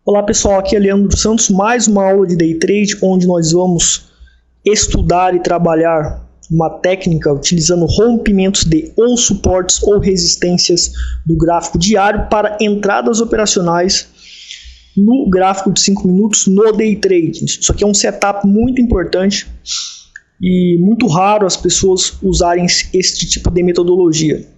Olá pessoal, aqui é Leandro Santos, mais uma aula de Day Trade, onde nós vamos estudar e trabalhar uma técnica utilizando rompimentos de ou suportes ou resistências do gráfico diário para entradas operacionais no gráfico de 5 minutos no Day Trade. Isso aqui é um setup muito importante e muito raro as pessoas usarem este tipo de metodologia.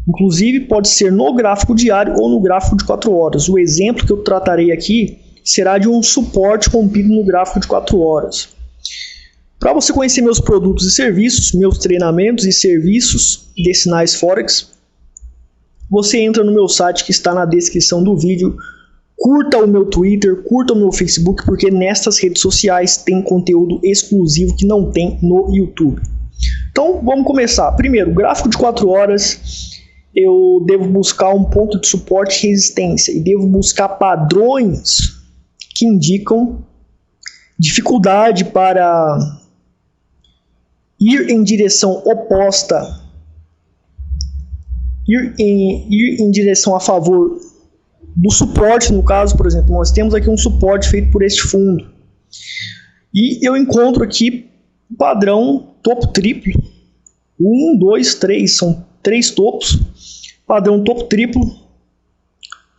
Inclusive pode ser no gráfico diário ou no gráfico de 4 horas. O exemplo que eu tratarei aqui será de um suporte rompido no gráfico de 4 horas. Para você conhecer meus produtos e serviços, meus treinamentos e serviços de sinais Forex, você entra no meu site que está na descrição do vídeo. Curta o meu Twitter, curta o meu Facebook, porque nestas redes sociais tem conteúdo exclusivo que não tem no YouTube. Então vamos começar. Primeiro, gráfico de 4 horas. Eu devo buscar um ponto de suporte e resistência e devo buscar padrões que indicam dificuldade para ir em direção oposta, ir em direção a favor do suporte. No caso, por exemplo, nós temos aqui um suporte feito por este fundo e eu encontro aqui o padrão topo triplo, 1, 2, 3, são 3 topos, padrão topo triplo,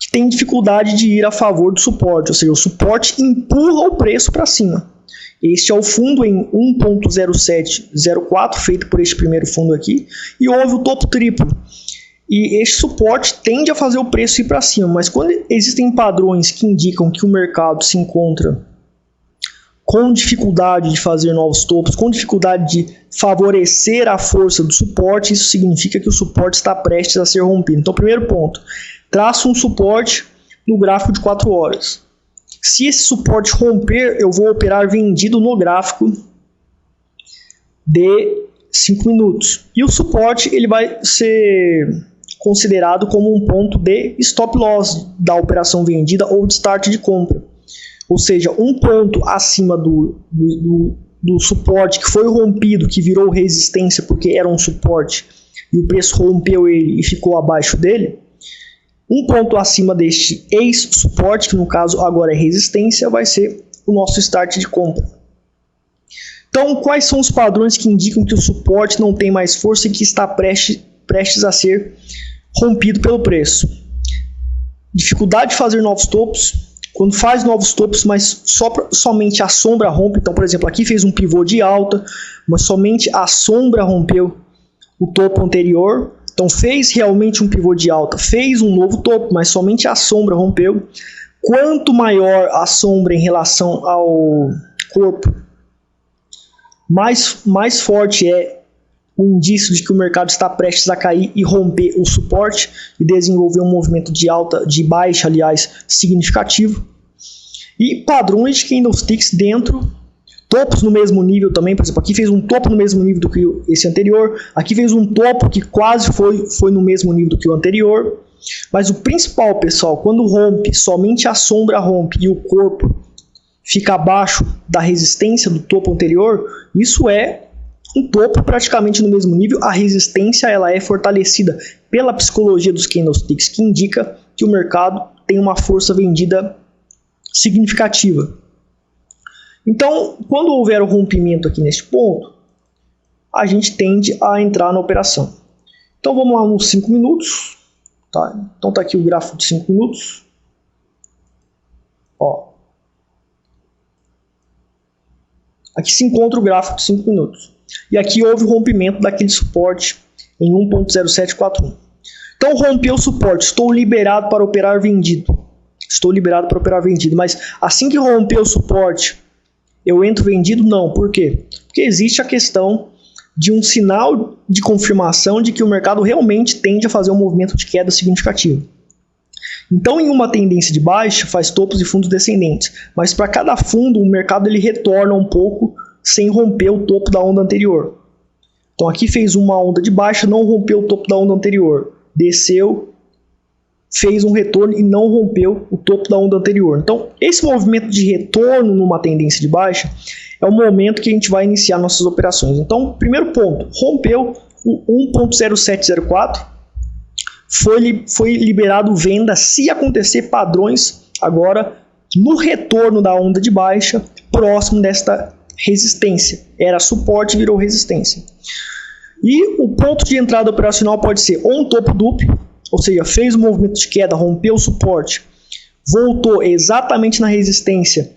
que tem dificuldade de ir a favor do suporte, ou seja, o suporte empurra o preço para cima. Este é o fundo em 1.0704, feito por este primeiro fundo aqui, e houve o topo triplo. E este suporte tende a fazer o preço ir para cima, mas quando existem padrões que indicam que o mercado se encontra com dificuldade de fazer novos topos, com dificuldade de favorecer a força do suporte, isso significa que o suporte está prestes a ser rompido. Então, primeiro ponto, traço um suporte no gráfico de 4 horas. Se esse suporte romper, eu vou operar vendido no gráfico de 5 minutos. E o suporte ele vai ser considerado como um ponto de stop loss da operação vendida ou de start de compra. Ou seja, um ponto acima do suporte que foi rompido, que virou resistência porque era um suporte e o preço rompeu ele e ficou abaixo dele, um ponto acima deste ex-suporte, que no caso agora é resistência, vai ser o nosso start de compra. Então, quais são os padrões que indicam que o suporte não tem mais força e que está prestes a ser rompido pelo preço? Dificuldade de fazer novos topos. Quando faz novos topos, mas somente a sombra rompe. Então, por exemplo, aqui fez um pivô de alta, mas somente a sombra rompeu o topo anterior. Então, fez realmente um pivô de alta, fez um novo topo, mas somente a sombra rompeu. Quanto maior a sombra em relação ao corpo, mais forte é o indício de que o mercado está prestes a cair e romper o suporte e desenvolver um movimento de alta, de baixa, aliás, significativo. E padrões de candlesticks dentro, topos no mesmo nível também. Por exemplo, aqui fez um topo no mesmo nível do que esse anterior, aqui fez um topo que quase foi no mesmo nível do que o anterior. Mas o principal, pessoal, quando rompe, somente a sombra rompe e o corpo fica abaixo da resistência do topo anterior, isso é um topo praticamente no mesmo nível. A resistência ela é fortalecida pela psicologia dos candlesticks, que indica que o mercado tem uma força vendida significativa. Então, quando houver o rompimento aqui neste ponto, a gente tende a entrar na operação. Então vamos lá nos 5 minutos. Tá? Então está aqui o gráfico de 5 minutos. Ó. Aqui se encontra o gráfico de 5 minutos. E aqui houve o rompimento daquele suporte em 1.0741. Então rompeu o suporte, estou liberado para operar vendido. Estou liberado para operar vendido, mas assim que rompeu o suporte, eu entro vendido? Não. Por quê? Porque existe a questão de um sinal de confirmação de que o mercado realmente tende a fazer um movimento de queda significativo. Então, em uma tendência de baixa, faz topos e fundos descendentes, mas para cada fundo o mercado ele retorna um pouco sem romper o topo da onda anterior. Então aqui fez uma onda de baixa, não rompeu o topo da onda anterior, desceu, fez um retorno e não rompeu o topo da onda anterior. Então esse movimento de retorno numa tendência de baixa é o momento que a gente vai iniciar nossas operações. Então, primeiro ponto, rompeu o 1.0704, foi liberado venda se acontecer padrões agora no retorno da onda de baixa, próximo desta resistência. Era suporte, virou resistência. E o ponto de entrada operacional pode ser ou um topo duplo, ou seja, fez o movimento de queda, rompeu o suporte, voltou exatamente na resistência,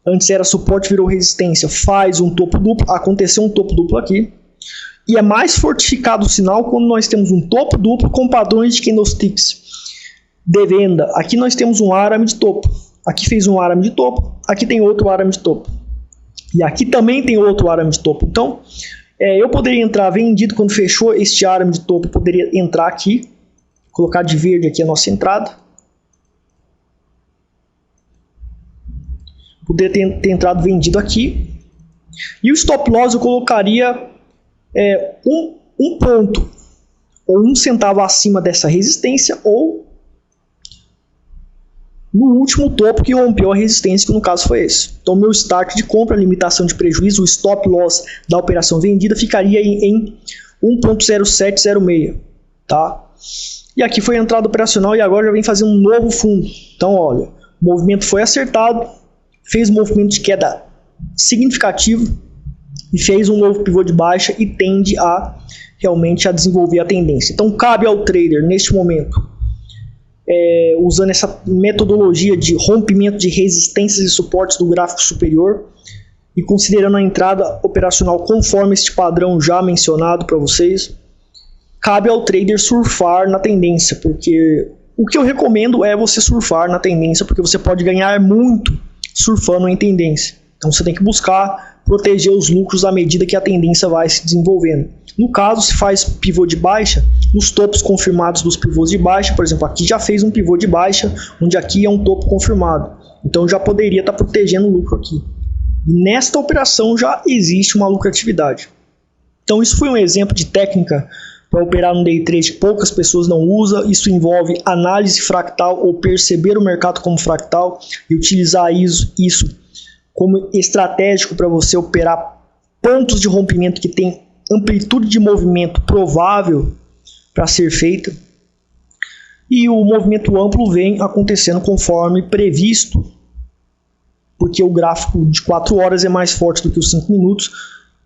antes era suporte, virou resistência, faz um topo duplo, aconteceu um topo duplo aqui, e é mais fortificado o sinal quando nós temos um topo duplo com padrões de candlesticks de venda. Aqui nós temos um arame de topo, aqui fez um arame de topo, aqui tem outro arame de topo, e aqui também tem outro arame de topo. Então, eu poderia entrar vendido quando fechou este arame de topo, poderia entrar aqui, colocar de verde aqui a nossa entrada. Poderia ter entrado vendido aqui. E o stop loss eu colocaria um ponto ou 1 centavo acima dessa resistência ou no último topo que rompeu a resistência, que no caso foi esse. Então meu start de compra, limitação de prejuízo, o stop loss da operação vendida ficaria em 1.0706, tá? E aqui foi a entrada operacional e agora já vem fazer um novo fundo. Então olha, o movimento foi acertado, fez um movimento de queda significativo e fez um novo pivô de baixa e tende a realmente a desenvolver a tendência. Então cabe ao trader neste momento, usando essa metodologia de rompimento de resistências e suportes do gráfico superior e considerando a entrada operacional conforme este padrão já mencionado para vocês, cabe ao trader surfar na tendência, porque o que eu recomendo é você surfar na tendência, porque você pode ganhar muito surfando em tendência. Então você tem que buscar proteger os lucros à medida que a tendência vai se desenvolvendo. No caso, se faz pivô de baixa, nos topos confirmados dos pivôs de baixa, por exemplo, aqui já fez um pivô de baixa, onde aqui é um topo confirmado. Então já poderia estar protegendo o lucro aqui. E nesta operação já existe uma lucratividade. Então isso foi um exemplo de técnica para operar no day trade que poucas pessoas não usam. Isso envolve análise fractal ou perceber o mercado como fractal e utilizar isso como estratégico para você operar pontos de rompimento que tem amplitude de movimento provável para ser feita. E o movimento amplo vem acontecendo conforme previsto, porque o gráfico de 4 horas é mais forte do que os 5 minutos.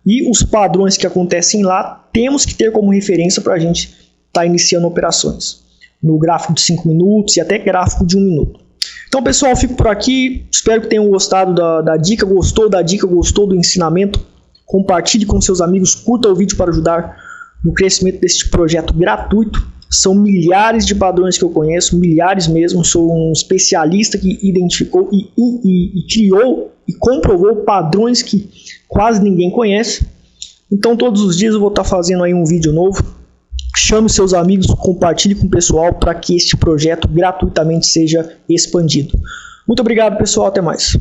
E os padrões que acontecem lá, temos que ter como referência para a gente estar iniciando operações. No gráfico de 5 minutos e até gráfico de 1 minuto. Então pessoal, eu fico por aqui. Espero que tenham gostado da dica. Gostou da dica, gostou do ensinamento? Compartilhe com seus amigos, curta o vídeo para ajudar no crescimento deste projeto gratuito. São milhares de padrões que eu conheço, milhares mesmo. Sou um especialista que identificou e criou e comprovou padrões que quase ninguém conhece. Então todos os dias eu vou estar fazendo aí um vídeo novo. Chame seus amigos, compartilhe com o pessoal para que este projeto gratuitamente seja expandido. Muito obrigado pessoal, até mais.